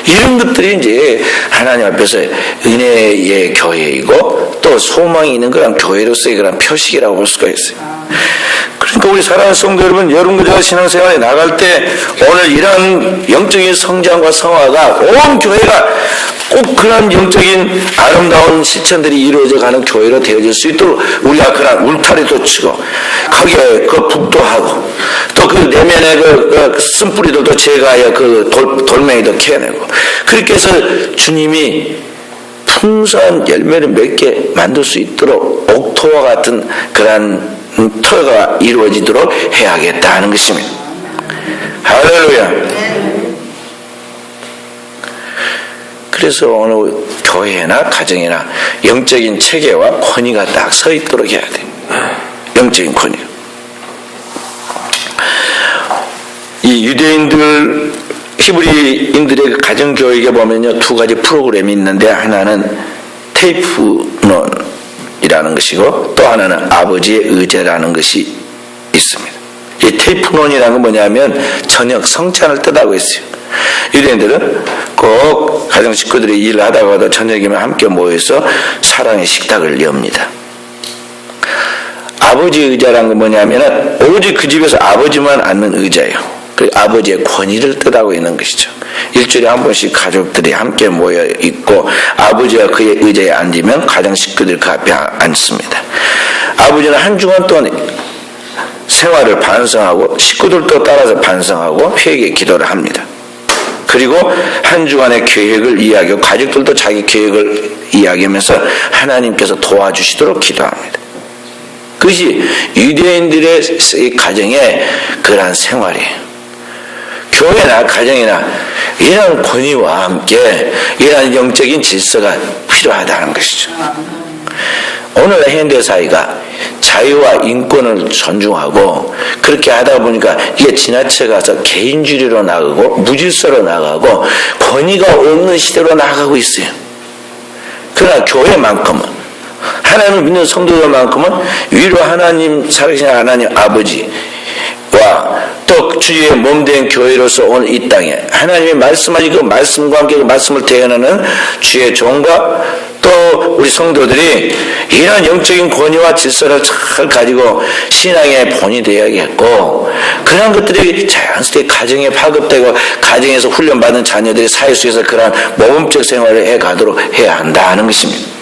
Speaker 2: 이런 것들이 이제 하나님 앞에서 은혜의 교회이고 또 소망이 있는 그런 교회로서의 그런 표식이라고 볼 수가 있어요. 그러니까 우리 사랑하는 성도 여러분, 여러분들과 신앙생활에 나갈 때 오늘 이런 영적인 성장과 성화가 온 교회가 꼭 그런 영적인 아름다운 실천들이 이루어져 가는 교회로 되어질 수 있도록 우리가 그런 울타리도 치고 거기에 그 북도 하고 또 그 내면에 그 쓴뿌리들도 제거하여 그 돌멩이도 캐내고 그렇게 해서 주님이 풍성한 열매를 맺게 만들 수 있도록 옥토와 같은 그러한 터가 이루어지도록 해야겠다 하는 것입니다. 할렐루야. 그래서 오늘 교회나 가정이나 영적인 체계와 권위가 딱 서 있도록 해야 돼. 영적인 권위. 이 유대인들 히브리인들의 그 가정교육에 보면요, 두 가지 프로그램이 있는데 하나는 테이프논이라는 것이고 또 하나는 아버지의 의제라는 것이 있습니다. 이 테이프논이라는 건 뭐냐면 저녁 성찬을 뜻하고 있어요. 유대인들은 꼭 가정 식구들이 일을 하다가도 저녁이면 함께 모여서 사랑의 식탁을 엽니다. 아버지 의자라는 건 뭐냐면 오직 그 집에서 아버지만 앉는 의자예요. 그 아버지의 권위를 뜻하고 있는 것이죠. 일주일에 한 번씩 가족들이 함께 모여 있고 아버지가 그의 의자에 앉으면 가정 식구들이 그 앞에 앉습니다. 아버지는 한 주간 동안 생활을 반성하고 식구들도 따라서 반성하고 회개 기도를 합니다. 그리고 한 주간의 계획을 이야기하고 가족들도 자기 계획을 이야기하면서 하나님께서 도와주시도록 기도합니다. 그것이 유대인들의 가정의 그러한 생활이에요. 교회나 가정이나 이런 권위와 함께 이런 영적인 질서가 필요하다는 것이죠. 오늘의 현대사회가 자유와 인권을 존중하고 그렇게 하다 보니까 이게 지나쳐 가서 개인주의로 나가고 무질서로 나가고 권위가 없는 시대로 나가고 있어요. 그러나 교회만큼은 하나님을 믿는 성도들만큼은 위로 하나님 살아계신 하나님 아버지와 또 주의 몸된 교회로서 오늘 이 땅에 하나님의 말씀하신 그 말씀과 함께 그 말씀을 대언하는 주의 종과 또 우리 성도들이 이런 영적인 권위와 질서를 잘 가지고 신앙의 본이 되어야겠고 그런 것들이 자연스럽게 가정에 파급되고 가정에서 훈련받은 자녀들이 사회 속에서 그런 모범적 생활을 해가도록 해야 한다는 것입니다.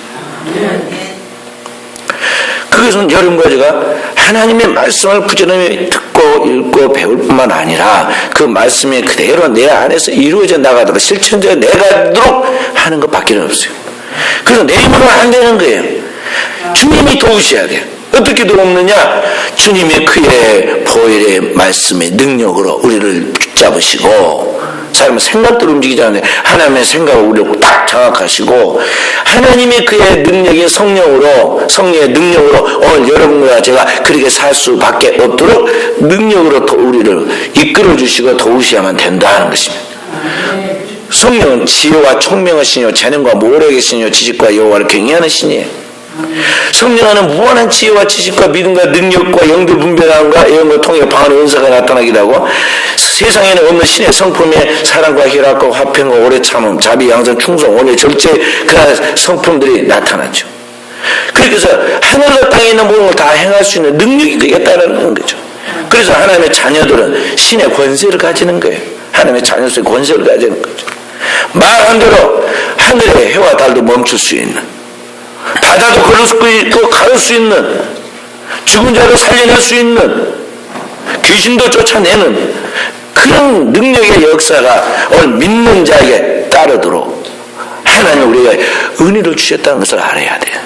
Speaker 2: 그것은 여러분과 제가 하나님의 말씀을 부지런히 듣고 읽고 배울 뿐만 아니라 그 말씀이 그대로 내 안에서 이루어져 나가도록 실천되어 내가도록 하는 것밖에 없어요. 그래서 내 힘으로는 안 되는 거예요. 주님이 도우셔야 돼요. 어떻게 도움느냐? 주님이 그의 보혈의 말씀의 능력으로 우리를 붙잡으시고 사람은 생각대로 움직이지 않는데 하나님의 생각을 우리를 딱 장악하시고 하나님이 그의 능력의 성령으로 성령의 능력으로 오늘 여러분과 제가 그렇게 살 수밖에 없도록 능력으로 우리를 이끌어 주시고 도우셔야만 된다는 것입니다. 성령은 지혜와 총명의 신이요 재능과 모략의 신이요 지식과 여호와를 경외하는 신이에요. 성령은 무한한 지혜와 지식과 믿음과 능력과 영들 분별함과 이런 걸 통해 방언의 은사가 나타나기도 하고 세상에는 없는 신의 성품의 사랑과 희락과 화평과 오래 참음, 자비, 양선, 충성, 온유, 절제 그런 성품들이 나타났죠. 그래서 하늘과 땅에 있는 모든 걸 다 행할 수 있는 능력이 그게 따르는 거죠. 그래서 하나님의 자녀들은 신의 권세를 가지는 거예요. 하나님의 자녀들의 권세를 가지는 거죠. 말한 대로 하늘의 해와 달도 멈출 수 있는 바다도 걸을 수 있고 가를 수 있는 죽은 자를 살려낼 수 있는 귀신도 쫓아내는 그런 능력의 역사가 오늘 믿는 자에게 따르도록 하나님 우리가 은혜를 주셨다는 것을 알아야 돼요.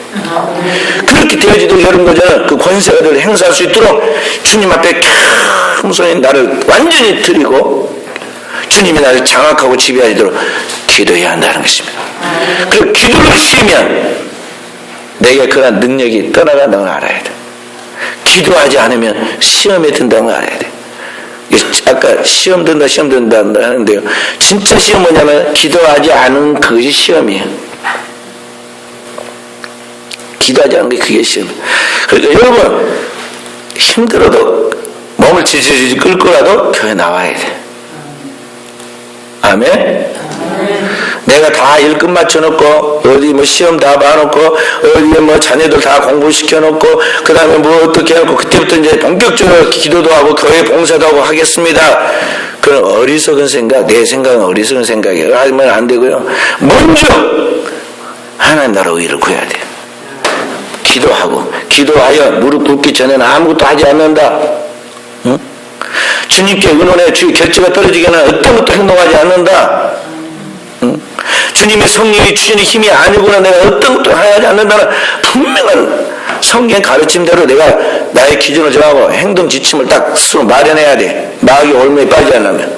Speaker 2: 그렇게 되어지도록 여러분과 저는 그 권세를 행사할 수 있도록 주님 앞에 겸손히 나를 완전히 드리고 주님이 나를 장악하고 지배하도록 기도해야 한다는 것입니다. 그리고 기도를 쉬면 내게 그런 능력이 떠나간다는 걸 알아야 돼. 기도하지 않으면 시험에 든다는 걸 알아야 돼. 아까 시험 든다 하는데요. 진짜 시험 뭐냐면 기도하지 않은 그것이 시험이에요. 기도하지 않은 게 그게 시험이에요. 그러니까 여러분 힘들어도 몸을 질질 끌고라도 교회 나와야 돼. 아멘? 내가 다 일 끝마쳐놓고 어디 뭐 시험 다 봐놓고 어디에 뭐 자녀들 다 공부시켜놓고 그 다음에 뭐 어떻게 하고 그때부터 이제 본격적으로 기도도 하고 교회 봉사도 하고 하겠습니다. 그런 어리석은 생각, 내 생각은 어리석은 생각이에요. 하면 안 되고요. 먼저 하나님 나라 의를 구해야 돼요. 기도하고 기도하여 무릎 꿇기 전에는 아무것도 하지 않는다. 응? 주님께 의논해 주의 결제가 떨어지게는 어떤 것도 행동하지 않는다. 응? 주님의 성령이 주시는 힘이 아니구나 내가 어떤 것도 하지 않는다는 분명한 성경 가르침대로 내가 나의 기준을 정하고 행동 지침을 딱 스스로 마련해야 돼. 마귀 올무에 빠지지 않으면.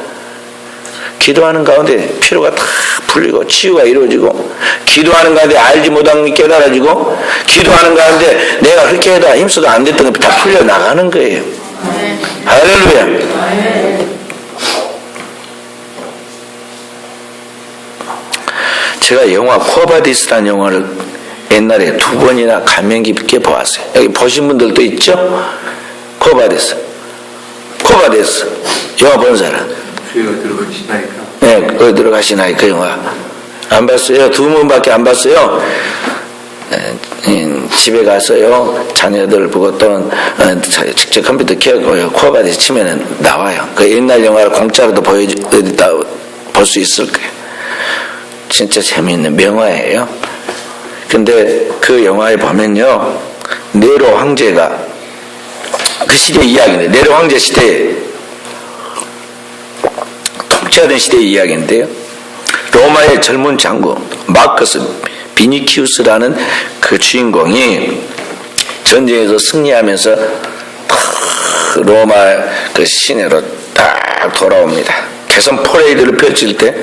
Speaker 2: 기도하는 가운데 피로가 다 풀리고 치유가 이루어지고 기도하는 가운데 알지 못한 게 깨달아지고 기도하는 가운데 내가 그렇게 해도 힘써도 안 됐던 게 다 풀려나가는 거예요. 할렐루야. 제가 영화 코바디스라는 영화를 옛날에 2번이나 감명 깊게 보았어요. 여기 보신 분들도 있죠? 코바디스 영화 본 사람.
Speaker 3: 교회가 들어가시나이까?
Speaker 2: 네, 거기 들어가시나이 그 영화 안 봤어요. 2번밖에 안 봤어요. 집에 가서요 자녀들 보고 또 직접 컴퓨터 켜고 코바디스 치면은 나와요. 그 옛날 영화를 공짜로도 보여주다 볼 수 있을 거예요. 진짜 재미있는 명화예요. 근데 그 영화에 보면요 네로 황제가 그 시대 이야기인데 네로 황제 시대에 통치하던 시대의 이야기인데요. 로마의 젊은 장군 마커스 비니키우스라는 그 주인공이 전쟁에서 승리하면서 로마 그 시내로 딱 돌아옵니다. 개선 퍼레이드를 펼칠 때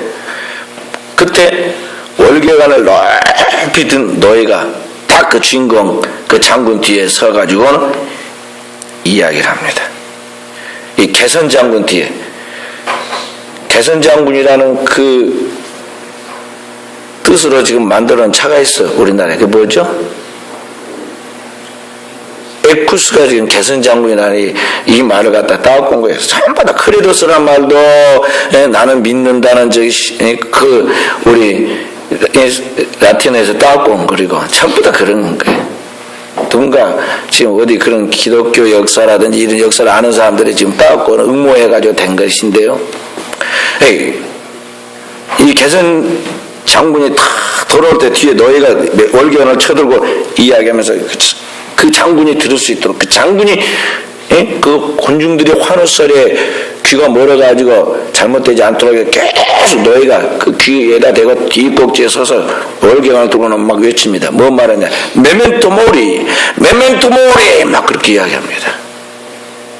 Speaker 2: 그때 월계관을 높이 든 노예가 딱 그 주인공 그 장군 뒤에 서가지고는 이야기를 합니다. 이 개선 장군 뒤에 개선 장군이라는 그 뜻으로 지금 만들어놓은 차가 있어. 우리나라에. 그게 뭐죠? 에쿠스가 지금 개선 장군이라는 이 말을 갖다 따온 거예요. 전부 다 크리도스란 말도 나는 믿는다는 그 우리 라틴어에서 따온 그리고 전부 다 그런 거예요. 누군가 지금 어디 그런 기독교 역사라든지 이런 역사를 아는 사람들이 지금 따왔고 응모해가지고 된 것인데요. 이 개선 장군이 탁 돌아올 때 뒤에 너희가 월계관을 쳐들고 이야기하면서 그 장군이 들을 수 있도록 그 장군이 그 군중들이 환호설에 귀가 멀어가지고 잘못되지 않도록 계속 너희가 그 귀에다 대고 뒷꼭지에 서서 월계관을 들고는 막 외칩니다. 뭔 말하냐? 메멘토 모리 막 그렇게 이야기합니다.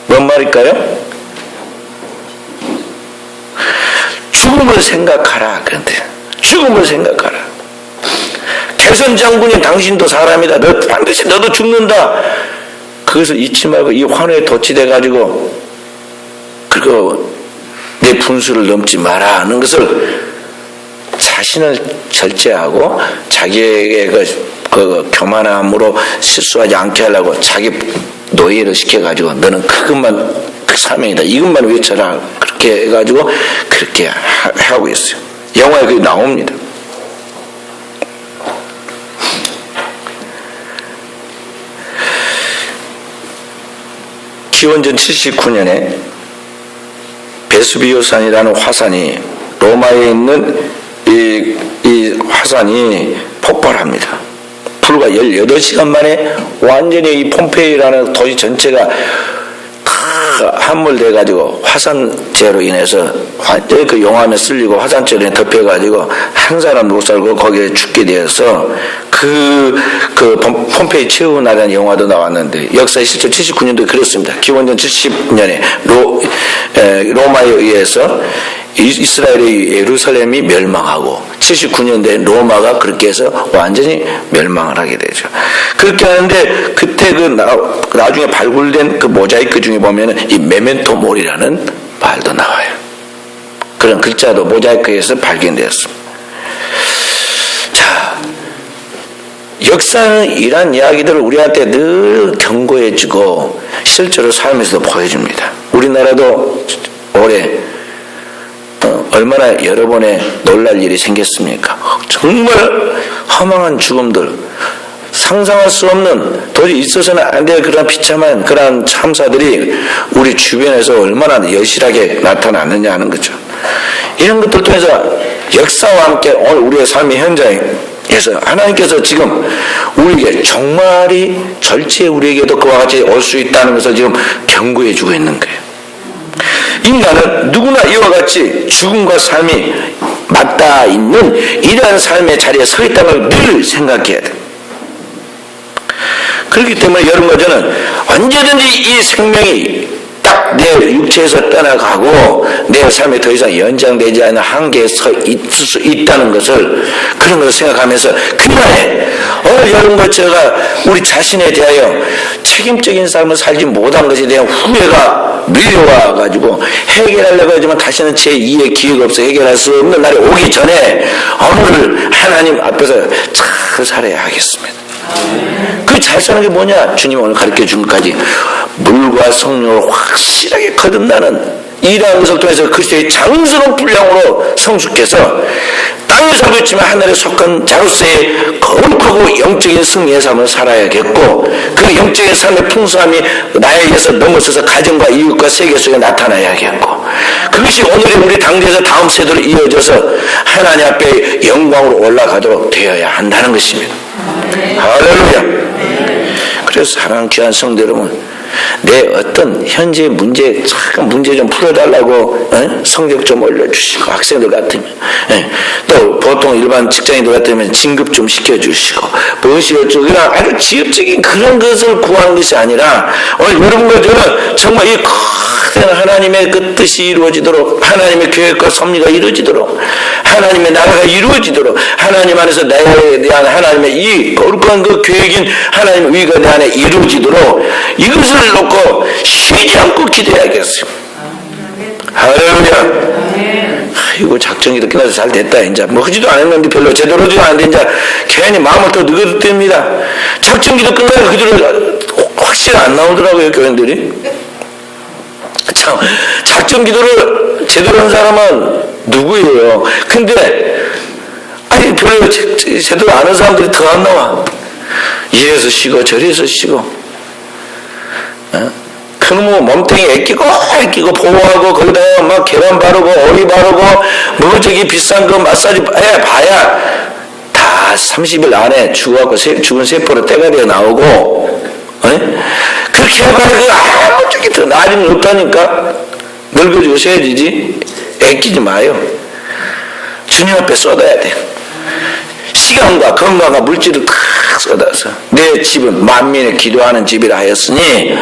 Speaker 2: 뭔 말일까요? 죽음을 생각하라. 그런데 죽음을 생각하라. 개선 장군이 당신도 사람이다. 너 반드시 너도 죽는다. 그것을 잊지 말고 이 환호에 덧치돼 가지고 그리고 내 분수를 넘지 마라 하는 것을 자신을 절제하고 자기에게 그 교만함으로 실수하지 않게 하려고 자기 노예를 시켜가지고 너는 그것만 그 사명이다. 이것만 외쳐라. 그렇게 해가지고 그렇게 하고 있어요. 영화에 그게 나옵니다. 기원전 79년에 베수비오산이라는 화산이 로마에 있는 이 화산이 폭발합니다. 불과 18시간 만에 완전히 이 폼페이라는 도시 전체가 다 함몰돼가지고 화산재로 인해서 완전히 그 용암에 쓸리고 화산재로 덮여가지고 한 사람 못 살고 거기에 죽게 되어서 그 폼페이 최후나라는 영화도 나왔는데 역사의 실제 79년도에 그랬습니다. 기원전 70년에 로마에 의해서 이스라엘의 예루살렘이 멸망하고 79년도에 로마가 그렇게 해서 완전히 멸망을 하게 되죠. 그렇게 하는데 그때 나중에 발굴된 그 모자이크 중에 보면은 이 메멘토 모리라는 말도 나와요. 그런 글자도 모자이크에서 발견되었습니다. 자, 역사는 이런 이야기들을 우리한테 늘 경고해주고 실제로 삶에서도 보여줍니다. 우리나라도 올해 얼마나 여러 번의 놀랄 일이 생겼습니까? 정말 허망한 죽음들, 상상할 수 없는, 도저히 있어서는 안 될 그런 비참한 그런 참사들이 우리 주변에서 얼마나 여실하게 나타났느냐 하는 거죠. 이런 것들 통해서 역사와 함께 오늘 우리의 삶의 현장에서 하나님께서 지금 우리에게 종말이 절제에 우리에게도 그와 같이 올 수 있다는 것을 지금 경고해 주고 있는 거예요. 인간은 누구나 이와 같이 죽음과 삶이 맞닿아 있는 이러한 삶의 자리에 서 있다는 걸 늘 생각해야 돼요. 그렇기 때문에 여러분과 저는 언제든지 이 생명이 딱 내 육체에서 떠나가고 내 삶에 더 이상 연장되지 않는 한계에 서 있을 수 있다는 것을, 그런 것을 생각하면서 그날에 오늘 여러분과 제가 우리 자신에 대하여 책임적인 삶을 살지 못한 것에 대한 후회가 밀려와 가지고 해결하려고 하지만 다시는 제 2의 기회가 없어 해결할 수 없는 날이 오기 전에 오늘 하나님 앞에서 잘 살아야 하겠습니다. 그 잘 사는 게 뭐냐? 주님 오늘 가르쳐 준 것까지 물과 성령을 확실하게 거듭나는 이러한 것을 통해서 그리스도의 장스러운 분량으로 성숙해서 땅에 살고 있지만 하늘에 속한 자로서의 거룩하고 영적인 승리의 삶을 살아야겠고, 그 영적인 삶의 풍성함이 나에게서 넘어서서 가정과 이웃과 세계 속에 나타나야겠고, 그것이 오늘의 우리 당대에서 다음 세대로 이어져서 하나님 앞에 영광으로 올라가도록 되어야 한다는 것입니다. 할렐루야. 그래서 사랑하는 귀한 성도 여러분, 내 어떤 현재 문제, 잠깐 문제 좀 풀어달라고 성적 좀 올려주시고, 학생들 같으면 또 보통 일반 직장인들 같으면 진급 좀 시켜주시고, 무엇이었죠? 그냥 아주 지엽적인 그런 것을 구하는 것이 아니라 오늘 여러분과 저는 정말 이 거대한 하나님의 그 뜻이 이루어지도록, 하나님의 계획과 섭리가 이루어지도록, 하나님의 나라가 이루어지도록, 하나님 안에서 나에 대한 하나님의 이 거룩한 그 계획인 하나님의 의가 내 안에 이루어지도록 이것을 놓고 쉬지 않고 기도해야겠어요. 할렐루야. 이거 작전기도 끝나서 잘 됐다. 이제 뭐 하지도 않았는데 별로 제대로 하지도 않는데 이제 괜히 마음을 더 느긋해집니다. 작전기도 끝나서 그대로 확실히 안 나오더라고요, 교인들이. 참, 작전기도를 제대로 한 사람은 누구예요? 근데 아니 별로 제대로 안 한 사람들이 더 안 나와. 이래서 쉬고 저래서 쉬고, 그놈의 몸뚱이 애끼고 보호하고 거기다가 막 계란 바르고 오이 바르고 뭐 저기 비싼 거 마사지 봐야 다 30일 안에 죽은 세포로 때가리가 나오고, 그렇게 해봐야 아무 쪽이 더 나아짐이 없다니까. 늙어주셔야지. 애끼지 마요. 주님 앞에 쏟아야 돼. 시간과 건강과 물질을 다 쏟아서 내 집은 만민의 기도하는 집이라 하였으니